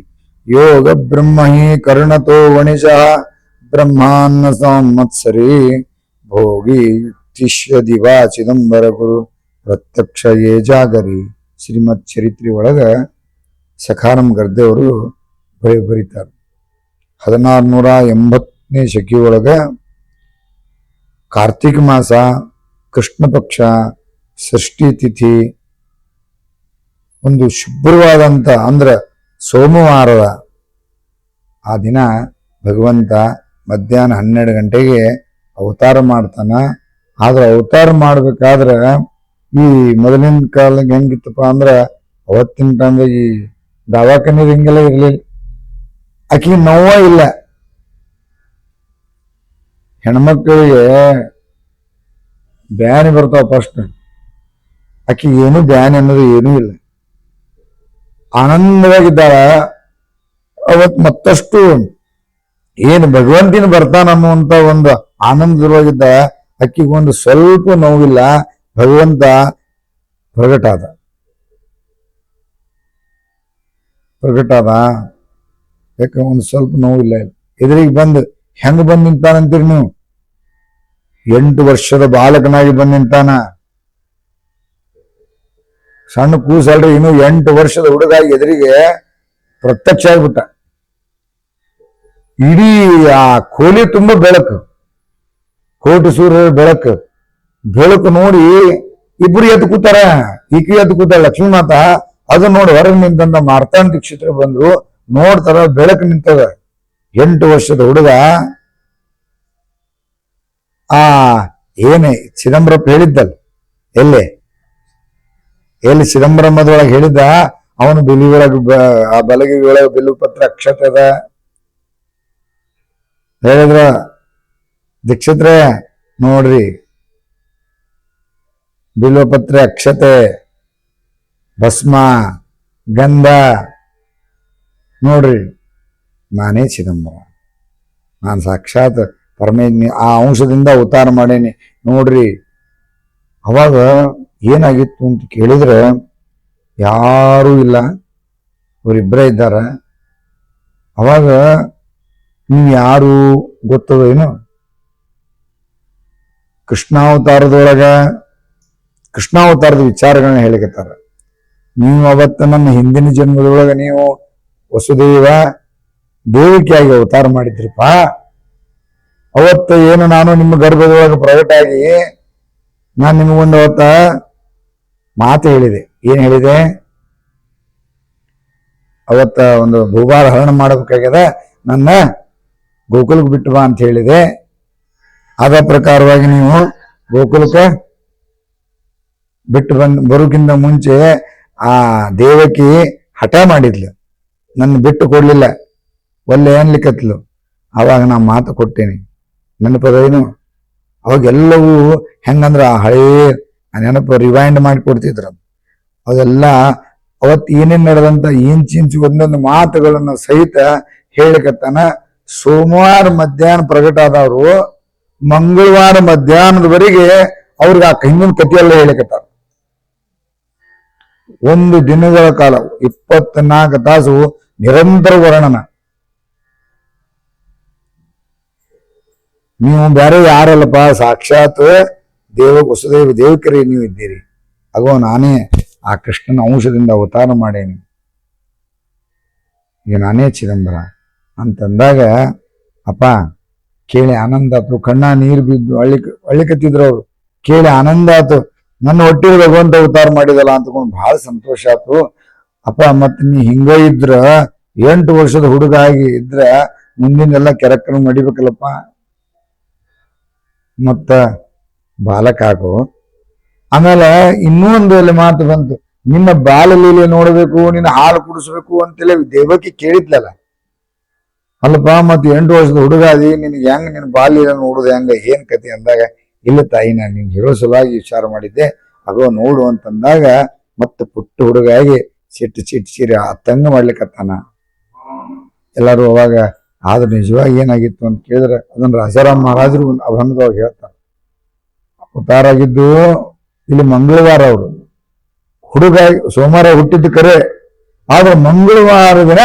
ಯೋಗ ಬ್ರಹ್ಮಹಿ ಕರ್ಣತೋ ವಣಿಜ ಬ್ರಹ್ಮಾನ್ನ ಸಂವತ್ಸರಿ ಭೋಗಿ ತಿಷ್ಯ ದಿವಾ ಚಿದಂಬರ ಗುರು ಪ್ರತ್ಯಕ್ಷ ಯೇ ಜಾಗರಿ. ಶ್ರೀಮತ್ ಚರಿತ್ರೆ ಒಳಗ ಸಖಾರಂ ಗರ್ದೆಯವರು ಬರೀತಾರೆ. 1680ನೇ ಶಕಿ ಒಳಗ ಕಾರ್ತಿಕ ಮಾಸ ಕೃಷ್ಣ ಪಕ್ಷ ಷಷ್ಠಿ ತಿಥಿ ಒಂದು ಶುಭ್ರವಾದಂತ ಅಂದ್ರ ಸೋಮವಾರದ ಆ ದಿನ ಭಗವಂತ ಮಧ್ಯಾಹ್ನ 12 ಗಂಟೆಗೆ ಅವತಾರ ಮಾಡ್ತಾನ. ಆದ್ರೆ ಅವತಾರ ಮಾಡ್ಬೇಕಾದ್ರೆ ಈ ಮೊದಲಿನ ಕಾಲ ಹೆಂಗಿತ್ತಪ್ಪ ಅಂದ್ರ ಅವತ್ತಿನ ಟೈಮ್ದಾಗ ಈ ದವಾಖಾನೆ ಹಿಂಗೆಲ್ಲ ಇರ್ಲಿಲ್ಲ. ಆಕಿ ನೋವ ಇಲ್ಲ. ಹೆಣ್ಮಕ್ಳಿಗೆ ಬ್ಯಾನಿ ಬರ್ತಾವ ಫಸ್ಟ್. ಆಕಿ ಏನು ಬ್ಯಾನಿ ಅನ್ನೋದು ಏನೂ ಇಲ್ಲ, ಆನಂದವಾಗಿದ್ದಾಳ. ಅವತ್ ಮತ್ತಷ್ಟು ಏನು ಭಗವಂತಿನ ಬರ್ತಾನ ಅನ್ನುವಂತ ಒಂದು ಆನಂದವಾಗಿದ್ದ. ಅಕ್ಕಿಗೊಂದು ಸ್ವಲ್ಪ ನೋವಿಲ್ಲ. ಭಗವಂತ ಪ್ರಗಟಾದ. ಯಾಕ ಒಂದು ಸ್ವಲ್ಪ ನೋವಿಲ್ಲ. ಎದುರಿಗೆ ಬಂದು ಹೆಂಗ್ ಬಂದ್ ನಿಂತಾನಂತೀರಿ ನೀವು? 8 ವರ್ಷದ ಬಾಲಕನಾಗಿ ಬಂದ್ ನಿಂತಾನ. ಸಣ್ಣ ಕೂಸಲ್ರಿ, ಇನ್ನು 8 ವರ್ಷದ ಹುಡುಗಾಗಿ ಎದುರಿಗೆ ಪ್ರತ್ಯಕ್ಷ ಆಗ್ಬಿಟ್ಟ. ಇಡೀ ಆ ಕೋಲಿ ತುಂಬ ಬೆಳಕು, ಕೋಟಿ ಸೂರ್ಯರ ಬೆಳಕು ನೋಡಿ ಇಬ್ರು ಎದ್ದು ಕೂತಾರ, ಈಕೆ ಎದ್ದು ಕೂತಾರ ಲಕ್ಷ್ಮೀ ಮಾತಾ. ಅದು ನೋಡಿ ಹೊರಗೆ ನಿಂತಂದ ಮಾರ್ತಾಂಡ ದೀಕ್ಷಿತರು ಬಂದ್ರು, ನೋಡ್ತಾರ ಬೆಳಕು ನಿಂತದ. 8 ವರ್ಷದ ಹುಡುಗ ಆ ಏನೇ ಚಿದಂಬರಪ್ಪ ಹೇಳಿದ್ದಲ್ಲ, ಎಲ್ಲಿ ಚಿದಂಬರಮದೊಳಗೆ ಹೇಳಿದ್ದ, ಅವನು ಬಿಲಿ ಒಳಗ ಆ ಬಲಗಿ ಒಳಗ ಬಿಲ್ಲು ಪತ್ರ ಅಕ್ಷತೆ ಅದ ಹೇಳಿದ್ರ, ದೀಕ್ಷಿತ್ರೆ ನೋಡ್ರಿ ಬಿಲ್ವಪತ್ರೆ ಅಕ್ಷತೆ ಭಸ್ಮ ಗಂಧ ನೋಡ್ರಿ, ನಾನೇ ಚಿದಂಬರ, ನಾನು ಸಾಕ್ಷಾತ್ ಪರಮೇಶ್ವರಿ ಆ ಅಂಶದಿಂದ ಅವತಾರ ಮಾಡೇನಿ ನೋಡ್ರಿ. ಅವಾಗ ಏನಾಗಿತ್ತು ಅಂತ ಕೇಳಿದ್ರೆ ಯಾರೂ ಇಲ್ಲ, ಅವರಿಬ್ಬರೇ ಇದ್ದಾರ. ಅವಾಗ ನೀವು ಯಾರು ಗೊತ್ತದ ಏನು? ಕೃಷ್ಣಾವತಾರದ ವಿಚಾರಗಳನ್ನ ಹೇಳಿಕತ್ತಾರ. ನೀವು ಅವತ್ತ ನನ್ನ ಹಿಂದಿನ ಜನ್ಮದೊಳಗ ನೀವು ವಸುದೇವ ದೇವಿಕೆಯಾಗಿ ಅವತಾರ ಮಾಡಿದ್ರಿಪ್ಪ. ಅವತ್ತ ಏನು ನಾನು ನಿಮ್ಮ ಗರ್ಭದೊಳಗೆ ಪ್ರಕಟ ಆಗಿ ನಾನು ನಿಮಗೊಂದು ಅವತ್ತ ಮಾತು ಹೇಳಿದೆ. ಏನ್ ಹೇಳಿದೆ? ಅವತ್ತ ಒಂದು ಭೂಭಾರ ಹರಣ ಮಾಡಬೇಕಾಗ್ಯದ, ನನ್ನ ಗೋಕುಲಕ್ಕೆ ಬಿಟ್ಟು ಬಾ ಅಂತ ಹೇಳಿದೆ. ಅದ ಪ್ರಕಾರವಾಗಿ ನೀವು ಗೋಕುಲಕ್ಕೆ ಬಿಟ್ಟು ಬರೋಕ್ಕಿಂತ ಮುಂಚೆ ಆ ದೇವಕಿ ಹಠ ಮಾಡಿದ್ಲು, ನನ್ನ ಬಿಟ್ಟು ಕೊಡ್ಲಿಲ್ಲ, ಒಳ್ಳೆ ಅನ್ಲಿಕ್ಕತ್ಲು. ಅವಾಗ ನಾ ಮಾತು ಕೊಟ್ಟೇನಿ, ನೆನಪದೇನು? ಅವಾಗೆಲ್ಲವೂ ಹೆಂಗಂದ್ರ ಹಳೇ ನೆನಪು ರಿವೈಂಡ್ ಮಾಡಿ ಕೊಡ್ತಿದ್ರ. ಅದೆಲ್ಲ ಅವತ್ತು ಏನೇನ್ ನಡೆದಂತ ಇಂಚಿಂಚು ಒಂದೊಂದು ಮಾತುಗಳನ್ನು ಸಹಿತ ಹೇಳಿಕತ್ತಾನ. ಸೋಮವಾರ ಮಧ್ಯಾಹ್ನ ಪ್ರಕಟ ಆದವರು ಮಂಗಳವಾರ ಮಧ್ಯಾಹ್ನದವರೆಗೆ ಅವ್ರಿಗೆ ಆ ಹಿಂದಿನ ಕಥೆಯೆಲ್ಲ ಹೇಳಿಕತ್ತಾರ. 1 ದಿನಗಳ ಕಾಲ 24 ತಾಸು ನಿರಂತರ ವರ್ಣನ. ನೀವು ಬೇರೆ ಯಾರಲ್ಲಪ್ಪ, ಸಾಕ್ಷಾತ್ ವಸುದೇವ ದೇವಕರಿ ನೀವು ಇದ್ದೀರಿ. ಆಗೋ ನಾನೇ ಆ ಕೃಷ್ಣನ ಅಂಶದಿಂದ ಅವತಾರ ಮಾಡೇನಿ, ಈಗ ನಾನೇ ಚಿದಂಬರ ಅಂತಂದಾಗ ಅಪ್ಪ ಕೇಳಿ ಆನಂದ ಆತು. ಕಣ್ಣ ನೀರು ಬಿದ್ದು ಅಳ್ಳಿಕತ್ತಿದ್ರು ಅವರು. ಕೇಳಿ ಆನಂದ ಆತು, ನನ್ನ ಹೊಟ್ಟೆಗೆ ಭಗವಂತ ಅವತಾರ ಮಾಡಿದಲ್ಲ ಅಂತಕೊಂಡು ಬಹಳ ಸಂತೋಷ ಆಯ್ತು. ಅಪ್ಪ ಮತ್ತೆ ನೀ ಹಿಂಗ ಇದ್ರ 8 ವರ್ಷದ ಹುಡುಗ ಆಗಿ ಇದ್ರ ಮುಂದಿನೆಲ್ಲ ಕೆರಕ್ಕನ ಮಡಿಬೇಕಲ್ಲಪ್ಪ, ಮತ್ತ ಬಾಲಕ ಆಗು. ಆಮೇಲೆ ಇನ್ನೂ ಒಂದು ಅಲ್ಲಿ ಮಾತು ಬಂತು, ನಿನ್ನ ಬಾಲಲೀಲೆ ನೋಡ್ಬೇಕು, ನಿನ್ನ ಹಾಲು ಕುಡಿಸ್ಬೇಕು ಅಂತೆಲ್ಲ ದೇವಕಿ ಕೇಳಿದ್ಲಲ್ಲ. ಅಲ್ಲಪ್ಪ ಮತ್ತೆ 8 ವರ್ಷದ ಹುಡುಗ ಅದಿ, ನಿನ್ಗೆ ಹೆಂಗ್ ನಿನ್ನ ಬಾಲ್ಯ ನೋಡುದು ಹೆಂಗ, ಏನ್ ಕತೆ ಅಂದಾಗ, ಇಲ್ಲ ತಾಯಿ ನಾನು ನಿನ್ ಹೇಳೋ ಸಲುವಾಗಿ ವಿಚಾರ ಮಾಡಿದ್ದೆ, ಆಗೋ ನೋಡು ಅಂತಂದಾಗ ಮತ್ತೆ ಪುಟ್ಟ ಹುಡುಗಾಗಿ ಸಿಟ್ಟು ಸೀರೆ ತಂಗ ಮಾಡ್ಲಿಕ್ಕತ್ತಾನ. ಎಲ್ಲರೂ ಅವಾಗ ಆದ್ರೆ ನಿಜವಾಗಿ ಏನಾಗಿತ್ತು ಅಂತ ಕೇಳಿದ್ರೆ ಅದನ್ನ ರಾಜಾರಾಮ್ ಮಹಾರಾಜರು ಅಭಂಗದೊಳಗೆ ಹೇಳ್ತಾರೆ. ಅವತಾರ ಆಗಿದ್ದು ಇಲ್ಲಿ ಮಂಗಳವಾರ, ಅವರು ಹುಡುಗ ಸೋಮವಾರ ಹುಟ್ಟಿದ್ದು ಕರೆ, ಆದ್ರೆ ಮಂಗಳವಾರ ದಿನ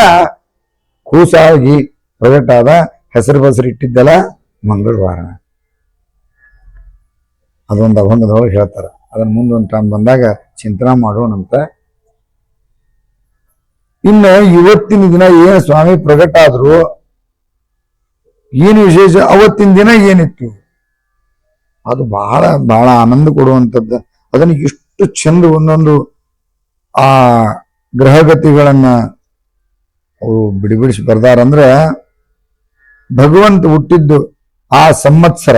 ಕೂಸಾಗಿ ಪ್ರಗಟಾದ, ಹೆಸರು ಬಸರು ಇಟ್ಟಿದ್ದಲ್ಲ ಮಂಗಳವಾರ. ಅದೊಂದು ಅಭಂಗದೊಳಗೆ ಹೇಳ್ತಾರ. ಅದನ್ನ ಮುಂದೊಂದು ಟೈಮ್ ಬಂದಾಗ ಚಿಂತನೆ ಮಾಡೋಣಂತ. ಇನ್ನು ಇವತ್ತಿನ ದಿನ ಏನು ಸ್ವಾಮಿ ಪ್ರಗಟ ಆದ್ರು, ಏನು ವಿಶೇಷ, ಅವತ್ತಿನ ದಿನ ಏನಿತ್ತು ಅದು ಬಹಳ ಬಹಳ ಆನಂದ ಕೊಡುವಂಥದ್ದು. ಅದನ್ನು ಎಷ್ಟು ಚಂದ ಒಂದೊಂದು ಆ ಗ್ರಹಗತಿಗಳನ್ನ ಅವರು ಬಿಡಿಸಿ ಬರ್ದಾರಂದ್ರೆ, ಭಗವಂತ ಹುಟ್ಟಿದ್ದು ಆ ಸಂವತ್ಸರ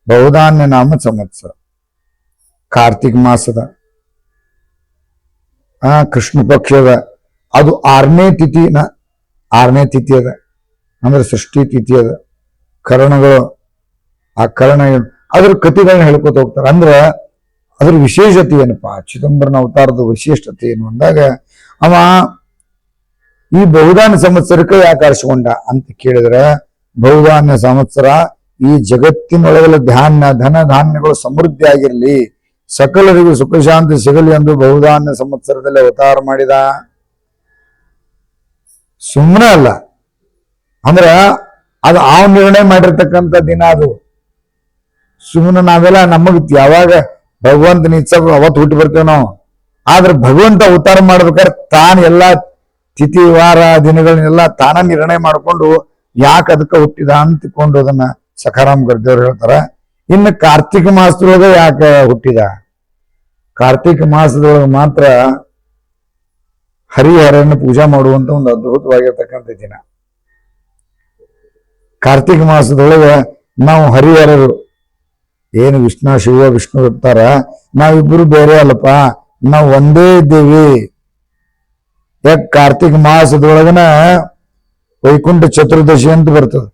ಬಹುಧಾನ್ಯ ನಾಮ ಸಂವತ್ಸರ, ಕಾರ್ತಿಕ ಮಾಸದ ಕೃಷ್ಣ ಪಕ್ಷದ ಅದು 6ನೇ ತಿಥಿ ಅದ, ಅಂದ್ರೆ ಸೃಷ್ಟಿ ತಿಥಿ ಅದ. ಕರ್ಣಗಳು, ಆ ಕರ್ಣ ಅದ್ರ ಕಥೆಗಳನ್ನ ಹೇಳ್ಕೊತ ಹೋಗ್ತಾರೆ. ಅಂದ್ರೆ ಅದ್ರ ವಿಶೇಷತೆ ಏನಪ್ಪಾ, ಚಿದಂಬರನ ಅವತಾರದ ವಿಶೇಷತೆ ಏನು ಅಂದಾಗ, ಅವ ಈ ಬಹುಧಾನ್ಯ ಸಂವತ್ಸರಕ್ಕೆ ಯಾಕೆ ಆರಿಸಿಕೊಂಡ ಅಂತ ಕೇಳಿದ್ರೆ, ಬಹುಧಾನ್ಯ ಸಂವತ್ಸರ ಈ ಜಗತ್ತಿನೊಳಗೆಲ್ಲ ಧನ ಧಾನ್ಯಗಳು ಸಮೃದ್ಧಿ ಆಗಿರ್ಲಿ, ಸಕಲರಿಗೂ ಸುಖ ಶಾಂತಿ ಸಿಗಲಿ ಎಂದು ಬಹುಧಾನ್ಯ ಸಂವತ್ಸರದಲ್ಲಿ ಅವತಾರ ಮಾಡಿದ. ಸುಮ್ಮನೆ ಅಲ್ಲ, ಅಂದ್ರ ಅದು ಆ ನಿರ್ಣಯ ಮಾಡಿರ್ತಕ್ಕಂಥ ದಿನ ಅದು. ಸುಮ್ಮನೆ ನಾವೆಲ್ಲ ನಮಗ್ ಯಾವಾಗ ಭಗವಂತನ ಇಚ್ಛೆ ಅವತ್ತು ಹುಟ್ಟಿ ಬರ್ತೇವೆ ನಾವು. ಆದ್ರೆ ಭಗವಂತ ಅವತಾರ ಮಾಡ್ಬೇಕಾದ್ರೆ ತಾನು ಎಲ್ಲಾ ತಿಥಿ ವಾರ ದಿನಗಳನ್ನೆಲ್ಲ ತಾನ ನಿರ್ಣಯ ಮಾಡ್ಕೊಂಡು ಯಾಕೆ ಅದಕ್ಕೆ ಹುಟ್ಟಿದ ಅಂತಿಕೊಂಡು ಅದನ್ನ ಸಖಾರಾಮ್ ಗರ್ದೇವ್ರು ಹೇಳ್ತಾರ. ಇನ್ನು ಕಾರ್ತಿಕ ಮಾಸದೊಳಗೆ ಯಾಕೆ ಹುಟ್ಟಿದ, ಕಾರ್ತಿಕ ಮಾಸದೊಳಗೆ ಮಾತ್ರ ಹರಿಹರನ ಪೂಜಾ ಮಾಡುವಂತ ಒಂದು ಅದ್ಭುತವಾಗಿರ್ತಕ್ಕಂಥ ದಿನ. ಕಾರ್ತಿಕ ಮಾಸದೊಳಗೆ ನಾವು ಹರಿಹರರು ಏನು ವಿಷ್ಣು ಇರ್ತಾರ, ನಾವಿಬ್ರು ಬೇರೆ ಅಲ್ಲಪ್ಪ, ನಾವು ಒಂದೇ ಇದ್ದೇವಿ. ಯಾಕೆ ಕಾರ್ತಿಕ ಮಾಸದೊಳಗನ ವೈಕುಂಠ ಚತುರ್ದಶಿ ಅಂತ ಬರ್ತದೆ.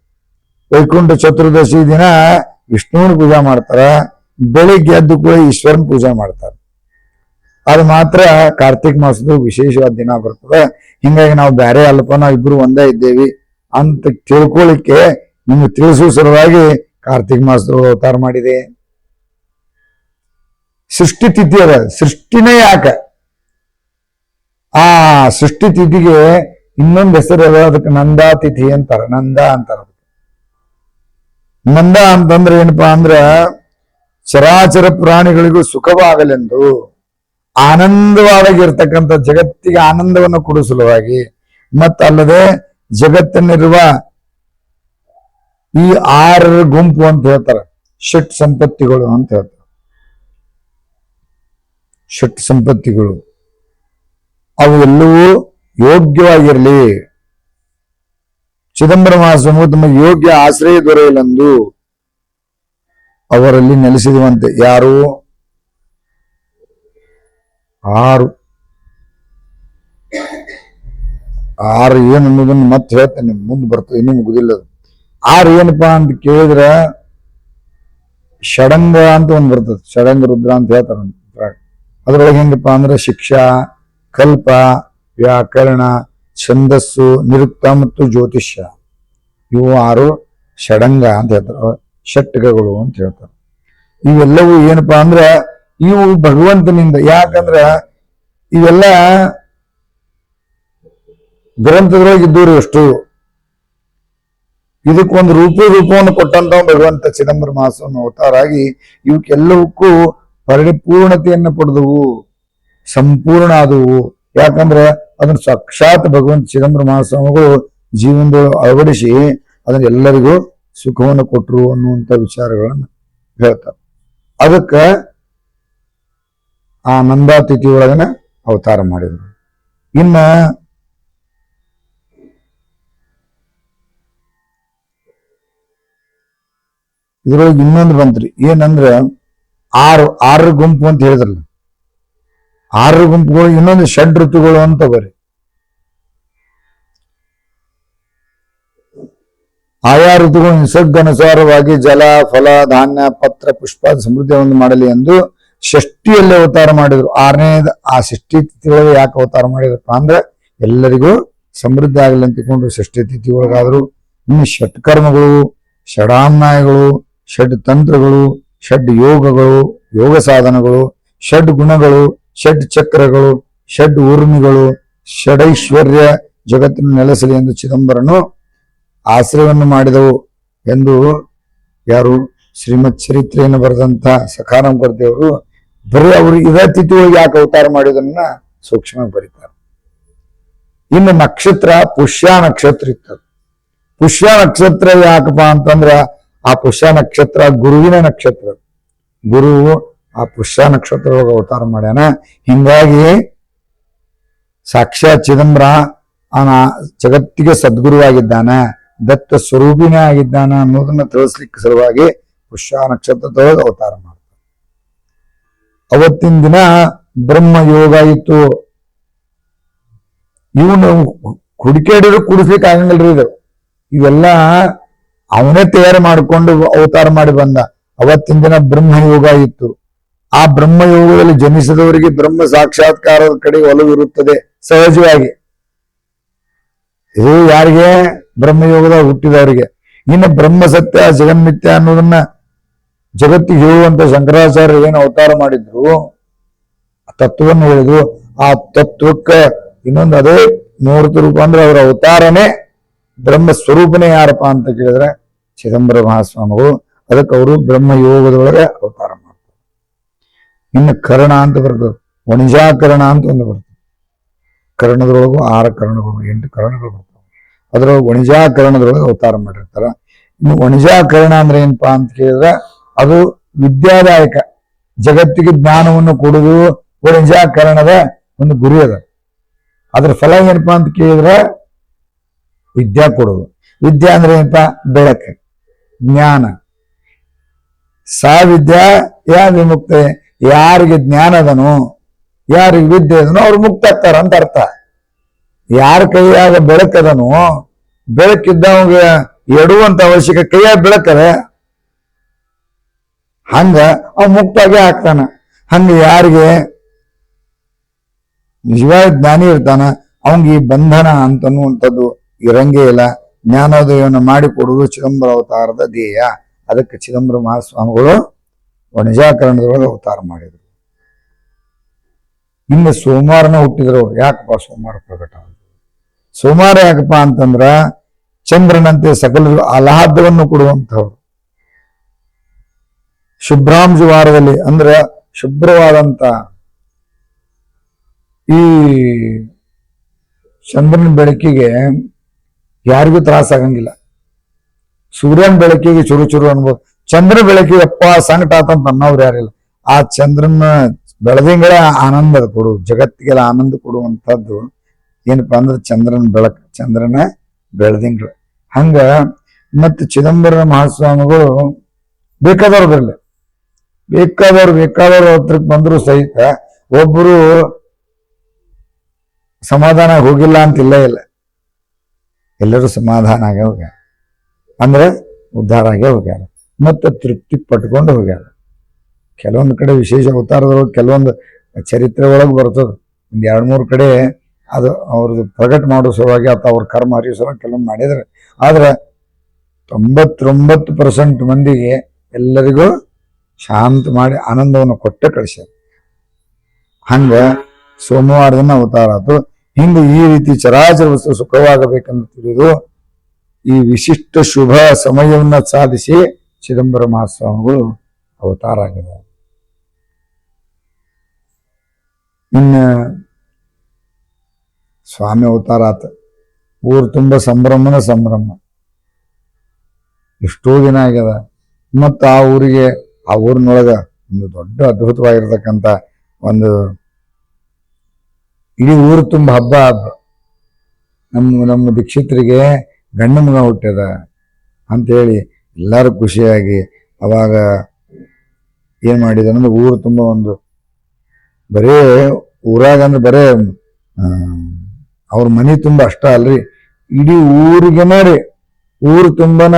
ವೈಕುಂಠ ಚತುರ್ದಶಿ ದಿನ ವಿಷ್ಣುವಿನ ಪೂಜಾ ಮಾಡ್ತಾರ, ಬೆಳಿಗ್ಗೆ ಎದ್ದು ಕೂಡ ಈಶ್ವರನ ಪೂಜಾ ಮಾಡ್ತಾರ. ಅದು ಮಾತ್ರ ಕಾರ್ತಿಕ ಮಾಸದ ವಿಶೇಷವಾದ ದಿನ ಬರ್ತದೆ. ಹಿಂಗಾಗಿ ನಾವು ಬೇರೆ ಅಲ್ಪ, ನಾವು ಇಬ್ರು ಒಂದೇ ಇದ್ದೇವಿ ಅಂತ ತಿಳ್ಕೊಳ್ಳಿಕ್ಕೆ ನಿಮ್ಗೆ ತಿಳಿಸುವ ಸಲುವಾಗಿ ಕಾರ್ತಿಕ ಮಾಸದೊಳಗೆ ಅವತಾರ ಮಾಡಿದೆ. ಸೃಷ್ಟಿ ತಿಥಿ ಅದ, ಸೃಷ್ಟಿನೇ ಯಾಕೆ ಆ ಸೃಷ್ಟಿ ತಿಥಿಗೆ ಇನ್ನೊಂದು ಹೆಸರು ಅದ, ಅದಕ್ಕೆ ನಂದಾ ತಿಥಿ ಅಂತಾರ. ನಂದ ಅಂತಾರ. ನಂದ ಅಂತಂದ್ರೆ ಏನಪ್ಪಾ ಅಂದ್ರ ಚರಾಚರ ಪ್ರಾಣಿಗಳಿಗೂ ಸುಖವಾಗಲೆಂದು ಆನಂದವಾಗಿರ್ತಕ್ಕಂಥ ಜಗತ್ತಿಗೆ ಆನಂದವನ್ನು ಕೊಡುವ ಸಲುವಾಗಿ, ಮತ್ತಲ್ಲದೆ ಜಗತ್ತಿನಲ್ಲಿರುವ ಈ 6 ಗುಂಪು ಅಂತ ಹೇಳ್ತಾರೆ, ಷಟ್ ಸಂಪತ್ತಿಗಳು ಅಂತ ಹೇಳ್ತಾರೆ. ಷಟ್ ಸಂಪತ್ತಿಗಳು ಅವು ಎಲ್ಲವೂ ಯೋಗ್ಯವಾಗಿರಲಿ, ಚಿದಂಬರ ಮಹಾಸ್ವಾಮಿಗಳು ತಮಗೆ ಯೋಗ್ಯ ಆಶ್ರಯ ದೊರೆಯಲೆಂದು ಅವರಲ್ಲಿ ನೆಲೆಸಿರುವಂತೆ. ಯಾರು? 6 ಏನು ಅನ್ನೋದನ್ನು ಮತ್ತೆ ಹೇಳ್ತೇನೆ, ಮುಂದೆ ಬರ್ತದೆ, ಇನ್ನೂ ಮುಗುದಿಲ್ಲ. 6 ಏನಪ್ಪಾ ಅಂತ ಕೇಳಿದ್ರ ಷಡಂಗ ಅಂತ ಒಂದು ಬರ್ತದೆ, ಷಡಂಗ ರುದ್ರ ಅಂತ ಹೇಳ್ತಾರ. ಅದ್ರೊಳಗೆ ಹೆಂಗಪ್ಪ ಅಂದ್ರೆ ಶಿಕ್ಷಾ, ಕಲ್ಪ, ವ್ಯಾಕರಣ, ಛಂದಸ್ಸು, ನಿರುಕ್ತ ಮತ್ತು ಜ್ಯೋತಿಷ್ಯ, ಇವು 6 ಷಡಂಗ ಅಂತ ಹೇಳ್ತಾರೆ, ಷಟ್ಕಗಳು ಅಂತ ಹೇಳ್ತಾರೆ. ಇವೆಲ್ಲವೂ ಏನಪ್ಪಾ ಅಂದ್ರ ಇವು ಭಗವಂತನಿಂದ. ಯಾಕಂದ್ರ ಇವೆಲ್ಲ ಗ್ರಂಥದೊಳಗೆ ಇದ್ದವ್ರು ಎಷ್ಟು, ಇದಕ್ಕೊಂದು ರೂಪವನ್ನು ಕೊಟ್ಟಂತ ಭಗವಂತ ಚಿದಂಬರ ಮಹಾಸ್ವಾಮಿ ಅವತಾರ ಆಗಿ ಇವಕ್ಕೆಲ್ಲವಕ್ಕೂ ಪರಿಪೂರ್ಣತೆಯನ್ನು ಪಡೆದವು, ಸಂಪೂರ್ಣ ಆದವು. ಯಾಕಂದ್ರೆ ಅದನ್ನ ಸಾಕ್ಷಾತ್ ಭಗವಂತ ಚಿದಂಬರ ಮಹಾಸ್ವಾಮಿಗಳು ಜೀವನದೊಳಗೆ ಅಳವಡಿಸಿ ಅದನ್ನ ಎಲ್ಲರಿಗೂ ಸುಖವನ್ನು ಕೊಟ್ಟರು ಅನ್ನುವಂಥ ವಿಚಾರಗಳನ್ನು ಹೇಳ್ತಾರೆ. ಅದಕ್ಕ ಆ ನಂದಾತಿಥಿ ಒಳಗನ ಅವತಾರ ಮಾಡಿದ್ರು. ಇನ್ನ ಇದ್ರೊಳಗೆ ಇನ್ನೊಂದು ಬಂತ್ರಿ, ಏನಂದ್ರ 6 ಗುಂಪು ಅಂತ ಹೇಳಿದ್ರಲ್ಲ, 6 ಗುಂಪುಗಳು ಇನ್ನೊಂದು ಷಡ್ ಋತುಗಳು ಅಂತ ಬರೀ. ಆಯಾ ಋತುಗಳು ನಿಸರ್ಗನುಸಾರವಾಗಿ ಜಲ, ಫಲ, ಧಾನ್ಯ, ಪತ್ರ, ಪುಷ್ಪ ಸಮೃದ್ಧಿಯನ್ನು ಮಾಡಲಿ ಎಂದು ಷಷ್ಠಿಯಲ್ಲಿ ಅವತಾರ ಮಾಡಿದ್ರು. 6ನೇದು ಆ ಷಷ್ಠಿ ತಿಥಿಯೊಳಗೆ ಯಾಕೆ ಅವತಾರ ಮಾಡಿದ್ರಪ್ಪ ಅಂದ್ರೆ ಎಲ್ಲರಿಗೂ ಸಮೃದ್ಧಿ ಆಗಲಿ ಅಂತ ತಿಳ್ಕೊಂಡು ಷಷ್ಠಿ ತಿಥಿ ಒಳಗಾದ್ರು. ಇನ್ನು ಷಟ್ಕರ್ಮಗಳು, ಷಡಾನ್ನಾಯಗಳು, ಷಡ್ ತಂತ್ರಗಳು, ಷಡ್ ಯೋಗಗಳು, ಯೋಗ ಸಾಧನಗಳು, ಷಡ್ ಗುಣಗಳು, ಷಡ್ ಚಕ್ರಗಳು, ಷಡ್ ಊರ್ಮಿಗಳು, ಷಡೈಶ್ವರ್ಯ ಜಗತ್ತಿನ ನೆಲೆಸಲಿ ಎಂದು ಚಿದಂಬರನು ಆಶ್ರಯವನ್ನು ಮಾಡಿದವು ಎಂದು ಯಾರು ಶ್ರೀಮತ್ ಚರಿತ್ರೆಯನ್ನು ಬರೆದಂತ ಸಖಾರಾಮಕರ್ತಿಯವರು ಬರೀ ಅವರು ಇದೇ ತಿಥಿಯೊಳಗೆ ಯಾಕೆ ಅವತಾರ ಮಾಡಿದನ್ನ ಸೂಕ್ಷ್ಮ ಬರೀತಾರೆ. ಇನ್ನು ನಕ್ಷತ್ರ ಪುಷ್ಯ ನಕ್ಷತ್ರ ಇತ್ತು. ಪುಷ್ಯ ನಕ್ಷತ್ರ ಯಾಕಪ್ಪ ಅಂತಂದ್ರ ಆ ಪುಷ್ಯ ನಕ್ಷತ್ರ ಗುರುವಿನ ನಕ್ಷತ್ರ. ಗುರು ಆ ಪುಷ್ಯ ನಕ್ಷತ್ರದೊಳಗೆ ಅವತಾರ ಮಾಡ್ಯಾನ. ಹಿಂಗಾಗಿ ಸಾಕ್ಷಾತ್ ಚಿದಂಬರ ಜಗತ್ತಿಗೆ ಸದ್ಗುರುವಾಗಿದ್ದಾನ, ದತ್ತ ಸ್ವರೂಪಿನೇ ಆಗಿದ್ದಾನ ಅನ್ನೋದನ್ನ ತಿಳಿಸ್ಲಿಕ್ಕೆ ಸಲುವಾಗಿ ಪುಷ್ಯ ನಕ್ಷತ್ರದೊಳಗೆ ಅವತಾರ ಮಾಡ್ತಾರೆ. ಅವತ್ತಿನ ದಿನ ಬ್ರಹ್ಮ ಯೋಗ ಇತ್ತು. ಇವನು ಹುಡುಕಾಡಿದ್ರು ಕುಡಿಸ್ಲಿಕ್ಕೆ ಆಗಂಗಿಲ್ರಿ. ಇವೆಲ್ಲ ಅವನೇ ತಯಾರು ಮಾಡಿಕೊಂಡು ಅವತಾರ ಮಾಡಿ ಬಂದ. ಅವತ್ತಿನ ದಿನ ಬ್ರಹ್ಮ ಯೋಗ ಇತ್ತು. ಆ ಬ್ರಹ್ಮ ಯೋಗದಲ್ಲಿ ಜನಿಸಿದವರಿಗೆ ಬ್ರಹ್ಮ ಸಾಕ್ಷಾತ್ಕಾರದ ಕಡೆ ಒಲವು ಇರುತ್ತದೆ ಸಹಜವಾಗಿ. ಇದು ಯಾರಿಗೆ? ಬ್ರಹ್ಮಯೋಗದ ಹುಟ್ಟಿದವರಿಗೆ. ಇನ್ನು ಬ್ರಹ್ಮ ಸತ್ಯ ಜಗನ್ಮಿತ್ಯ ಅನ್ನೋದನ್ನ ಜಗತ್ತಿಗೆ ಹೇಳುವಂತ ಶಂಕರಾಚಾರ್ಯ ಏನು ಅವತಾರ ಮಾಡಿದ್ರು, ತತ್ವವನ್ನು ಹೇಳಿದ್ರು. ಆ ತತ್ವಕ್ಕೆ ಇನ್ನೊಂದು ಅದೇ ಮೂರ್ತಿ ರೂಪ ಅಂದ್ರೆ ಅವರ ಅವತಾರನೇ ಬ್ರಹ್ಮ ಸ್ವರೂಪನೇ ಯಾರಪ್ಪ ಅಂತ ಕೇಳಿದ್ರೆ ಚಿದಂಬರ ಮಹಾಸ್ವಾಮಿಗಳು. ಅದಕ್ಕೆ ಅವರು ಬ್ರಹ್ಮ ಯೋಗದೊಳಗೆ ಅವತಾರ ಮಾಡ್ತಾರೆ. ಇನ್ನು ಕರ್ಣ ಅಂತ ಬರ್ತದೆ, ವಣಿಜಾಕರಣ ಅಂತ ಒಂದು ಬರ್ತದೆ. ಕರ್ಣದೊಳಗೂ 6 ಕರ್ಣಗಳು, 8 ಕರ್ಣಗಳು ಬರ್ತವೆ. ಅದರೊಳಗೆ ವಣಿಜಾಕರಣದೊಳಗೆ ಅವತಾರ ಮಾಡಿರ್ತಾರ. ಇನ್ನು ವಣಿಜಾಕರಣ ಅಂದ್ರೆ ಏನಪ್ಪಾ ಅಂತ ಕೇಳಿದ್ರೆ ಅದು ವಿದ್ಯಾದಾಯಕ. ಜಗತ್ತಿಗೆ ಜ್ಞಾನವನ್ನು ಕೊಡುವುದು ನಿಜಾಕರಣದ ಒಂದು ಗುರಿ ಅದ. ಅದ್ರ ಫಲ ಏನಪ್ಪಾ ಅಂತ ಕೇಳಿದ್ರೆ ವಿದ್ಯಾ ಕೊಡುದು. ವಿದ್ಯಾ ಅಂದ್ರೆ ಏನಪ್ಪಾ? ಬೆಳಕು, ಜ್ಞಾನ. ಸಾ ವಿದ್ಯಾ ಯಾ ವಿಮುಕ್ತೆ, ಯಾರಿಗೆ ಜ್ಞಾನ ಅದನೋ, ಯಾರಿಗೆ ವಿದ್ಯೆ ಅದನೋ ಅವ್ರು ಮುಕ್ತ ಆಗ್ತಾರ ಅಂತ ಅರ್ಥ. ಯಾರ ಕೈಯಾಗ ಬೆಳಕದನೋ, ಬೆಳಕಿದ್ದವಾಗ ಎಡುವಂತ ಅವಶ್ಯಕ, ಕೈಯಾಗ ಬೆಳಕದ ಹಂಗ ಅವ್ ಮುಕ್ತಾಗೆ ಆಗ್ತಾನ. ಹಂಗ ಯಾರಿಗೆ ನಿಜವಾದ ಜ್ಞಾನಿ ಇರ್ತಾನ ಅವಂಗ ಈ ಬಂಧನ ಅಂತನ್ನುವಂಥದ್ದು ಇರಂಗೇ ಇಲ್ಲ. ಜ್ಞಾನೋದಯವನ್ನು ಮಾಡಿಕೊಡುವುದು ಚಿದಂಬರ ಅವತಾರದ ಧ್ಯೇಯ. ಅದಕ್ಕೆ ಚಿದಂಬರ ಮಹಾಸ್ವಾಮಿಗಳು ನಿಜಾಕರಣದೊಳಗೆ ಅವತಾರ ಮಾಡಿದ್ರು. ಇನ್ನು ಸೋಮವಾರನ ಹುಟ್ಟಿದ್ರು. ಯಾಕಪ್ಪ ಸೋಮವಾರ ಪ್ರಕಟ? ಸೋಮವಾರ ಯಾಕಪ್ಪ ಅಂತಂದ್ರ ಚಂದ್ರನಂತೆ ಸಕಲರಿಗೂ ಆಹ್ಲಾದವನ್ನು ಕೊಡುವಂಥವ್ರು. ಶುಭ್ರಾಂಶ ವಾರದಲ್ಲಿ ಅಂದ್ರೆ ಶುಭ್ರವಾದಂತ ಈ ಚಂದ್ರನ ಬೆಳಕಿಗೆ ಯಾರಿಗೂ ತ್ರಾಸ ಆಗಂಗಿಲ್ಲ. ಸೂರ್ಯನ ಬೆಳಕಿಗೆ ಚುರು ಚುರು ಅನ್ಬೋದು. ಚಂದ್ರ ಬೆಳಕಿಗೆ ಅಪ್ಪ ಸಂಕಟ ಆತಂತ ಅನ್ನೋರು ಯಾರಿಲ್ಲ. ಆ ಚಂದ್ರನ ಬೆಳದಿಂಗಳ ಆನಂದ ಕೊಡುವುದು, ಜಗತ್ತಿಗೆಲ್ಲ ಆನಂದ ಕೊಡುವಂಥದ್ದು ಏನಪ್ಪಾ ಅಂದ್ರೆ ಚಂದ್ರನ ಬೆಳಕು, ಚಂದ್ರನ ಬೆಳದಿಂಗಳ. ಹಂಗ ಮತ್ತೆ ಚಿದಂಬರ ಮಹಾಸ್ವಾಮಿಗಳು ಬೇಕಾದವ್ರು ಬರಲಿ, ಬೇಕಾದವ್ರು ಹತ್ರಕ್ಕೆ ಬಂದ್ರು ಸಹಿತ ಒಬ್ಬರು ಸಮಾಧಾನ ಹೋಗಿಲ್ಲ ಅಂತ ಇಲ್ಲ. ಎಲ್ಲರೂ ಸಮಾಧಾನ ಆಗೇ ಹೋಗ್ಯಾರ, ಅಂದ್ರೆ ಉದ್ಧಾರ ಆಗೇ ಹೋಗ್ಯಾರ, ಮತ್ತೆ ತೃಪ್ತಿ ಪಟ್ಕೊಂಡು ಹೋಗ್ಯಾರ. ಕೆಲವೊಂದು ಕಡೆ ವಿಶೇಷ ಅವತಾರದೊಳಗೆ ಕೆಲವೊಂದು ಚರಿತ್ರೆ ಒಳಗೆ ಬರ್ತದ. ಒಂದ್ 2-3 ಕಡೆ ಅದು ಅವ್ರದ್ದು ಪ್ರಕಟ ಮಾಡೋ ಸಲುವಾಗಿ ಅಥವಾ ಅವ್ರ ಕರ್ಮ ಹರಿಯೋ ಸಲುವಾಗಿ ಕೆಲವೊಂದು ಮಾಡಿದ್ರೆ, ಆದ್ರೆ 99% ಮಂದಿಗೆ ಎಲ್ಲರಿಗೂ ಶಾಂತ ಮಾಡಿ ಆನಂದವನ್ನು ಕೊಟ್ಟೆ ಕಳಿಸ್ಯಾರ. ಹಂಗ ಸೋಮವಾರ ದಿನ ಅವತಾರ ಆಯ್ತು. ಹಿಂದೆ ಈ ರೀತಿ ಚರಾಚರ ವಸ್ತು ಸುಖವಾಗಬೇಕಂತ ತಿಳಿದು ಈ ವಿಶಿಷ್ಟ ಶುಭ ಸಮಯವನ್ನ ಸಾಧಿಸಿ ಚಿದಂಬರ ಮಹಾಸ್ವಾಮಿಗಳು ಅವತಾರ ಆಗಿದೆ. ಇನ್ನ ಸ್ವಾಮಿ ಅವತಾರ ಆತ, ಊರು ತುಂಬ ಸಂಭ್ರಮನ ಸಂಭ್ರಮ. ಎಷ್ಟೋ ದಿನ ಆಗ್ಯದ. ಮತ್ತ ಆ ಊರಿನೊಳಗ ಒಂದು ದೊಡ್ಡ ಅದ್ಭುತವಾಗಿರ್ತಕ್ಕಂಥ ಒಂದು ಇಡೀ ಊರು ತುಂಬ ಹಬ್ಬ. ನಮ್ಮ ದೀಕ್ಷಿತರಿಗೆ ಗಂಡು ಮಗ ಹುಟ್ಟ್ಯದ ಅಂತೇಳಿ ಎಲ್ಲರೂ ಖುಷಿಯಾಗಿ ಅವಾಗ ಏನ್ ಮಾಡಿದ ಅಂದ್ರೆ ಊರು ತುಂಬ ಒಂದು ಬರೇ ಊರಾಗ ಅಂದ್ರೆ ಬರೇ ಅವ್ರ ಮನೆ ತುಂಬ ಅಷ್ಟ ಅಲ್ರಿ, ಇಡೀ ಊರಿಗೆ ನೋಡಿ ಊರು ತುಂಬನ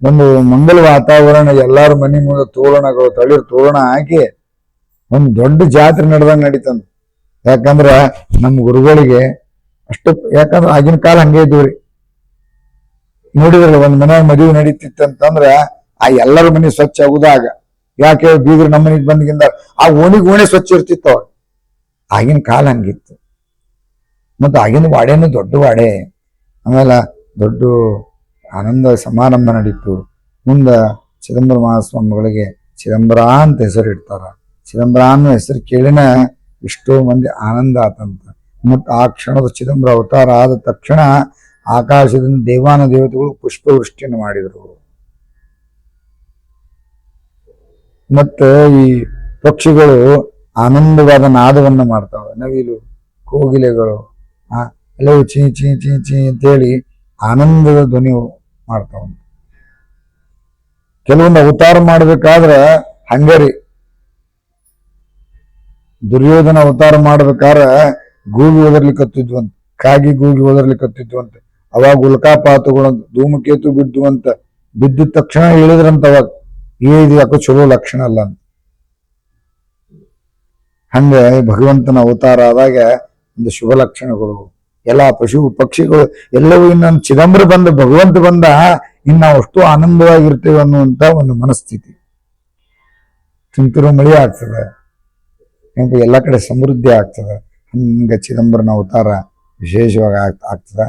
ಒಂದು ಮಂಗಲ ವಾತಾವರಣ. ಎಲ್ಲಾರ ಮನೆ ಮುಂದೆ ತೋರಣಗಳು, ತಳಿರ್ ತೋರಣ ಹಾಕಿ ಒಂದು ದೊಡ್ಡ ಜಾತ್ರೆ ನಡೆದಂಗೆ ನಡೀತಂದ. ಯಾಕಂದ್ರ ನಮ್ಮ ಗುರುಗಳಿಗೆ ಅಷ್ಟು, ಯಾಕಂದ್ರೆ ಆಗಿನ ಕಾಲ ಹಂಗೆ ಇದ್ವಿ ನೋಡಿದ್ರಲ್ಲ. ಒಂದ್ ಮನ್ಯಾಗ ಮದುವೆ ನಡೀತಿತ್ತಂತಂದ್ರ ಆ ಎಲ್ಲರ ಮನೆ ಸ್ವಚ್ಛ ಆಗುದಾಗ, ಯಾಕೆ ಬೀಗ್ರು ನಮ್ಮ ಮನೆಗೆ ಬಂದ್ಗಿಂದ ಆ ಓಣಿ ಸ್ವಚ್ಛ ಇರ್ತಿತ್ತು ಅವಾಗ. ಆಗಿನ ಕಾಲ ಹಂಗಿತ್ತು. ಮತ್ತು ಆಗಿನ ವಾಡೆನೂ ದೊಡ್ಡ ವಾಡೆ. ಆಮೇಲೆ ದೊಡ್ಡ ಆನಂದ ಸಮಾರಂಭ ನಡೀತು. ಮುಂದ ಚಿದಂಬರ ಮಹಾಸ್ವಾಮಿಗಳಿಗೆ ಚಿದಂಬರ ಅಂತ ಹೆಸರು ಇಡ್ತಾರ. ಚಿದಂಬರ ಅನ್ನೋ ಹೆಸರು ಕೇಳಿನ ಎಷ್ಟೋ ಮಂದಿ ಆನಂದ ಆತಂತ. ಮತ್ತು ಆ ಕ್ಷಣದ ಚಿದಂಬರ ಅವತಾರ ಆದ ತಕ್ಷಣ ಆಕಾಶದಿಂದ ದೇವಾನ ದೇವತೆಗಳು ಪುಷ್ಪವೃಷ್ಟಿಯನ್ನು ಮಾಡಿದರು. ಮತ್ತು ಈ ಪಕ್ಷಿಗಳು ಆನಂದವಾದ ನಾದವನ್ನು ಮಾಡ್ತಾವೆ. ನವಿಲು, ಕೋಗಿಲೆಗಳು ಎಲ್ಲವೂ ಚೀ ಚೀ ಚೀ ಚೀ ಅಂತೇಳಿ ಆನಂದದ ಧ್ವನಿ ಮಾಡ್ತಾವ. ಕೆಲವೊಂದು ಅವತಾರ ಮಾಡ್ಬೇಕಾದ್ರೆ ಹಂಗರಿ, ದುರ್ಯೋಧನ ಅವತಾರ ಮಾಡ್ಬೇಕಾದ್ರೆ ಗೂಗಿ ಓದರ್ಲಿಕ್ಕತ್ತಿದ್ವಂತ, ಕಾಗಿ ಗೂಗಿ ಓದರ್ಲಿಕ್ಕತ್ತಿದ್ವಂತೆ. ಅವಾಗ ಉಲ್ಕಾಪಾತಗಳಂತ, ಧೂಮಕೇತು ಬಿದ್ದುವಂತ, ಬಿದ್ದ ತಕ್ಷಣ ಹೇಳಿದ್ರಂತ ಅವಾಗ, ಇದು ಯಾಕೋ ಚಲೋ ಲಕ್ಷಣ ಅಲ್ಲ ಅಂತ. ಹಂಗ ಭಗವಂತನ ಅವತಾರ ಆದಾಗ ಒಂದು ಶುಭ ಲಕ್ಷಣಗಳು, ಎಲ್ಲಾ ಪಶು ಪಕ್ಷಿಗಳು ಎಲ್ಲವೂ ಇನ್ನೊಂದು ಚಿದಂಬರ ಬಂದ, ಭಗವಂತ ಬಂದ ಇನ್ನು ನಾವು ಅಷ್ಟು ಆನಂದವಾಗಿರ್ತೇವೆ ಅನ್ನುವಂತ ಒಂದು ಮನಸ್ಥಿತಿ. ತುಂತುರು ಮಳೆ ಆಗ್ತದೆ, ಎಲ್ಲ ಕಡೆ ಸಮೃದ್ಧಿ ಆಗ್ತದೆ. ಹಂಗ ಚಿದಂಬರನ ಅವತಾರ ವಿಶೇಷವಾಗಿ ಆಗ್ತದೆ.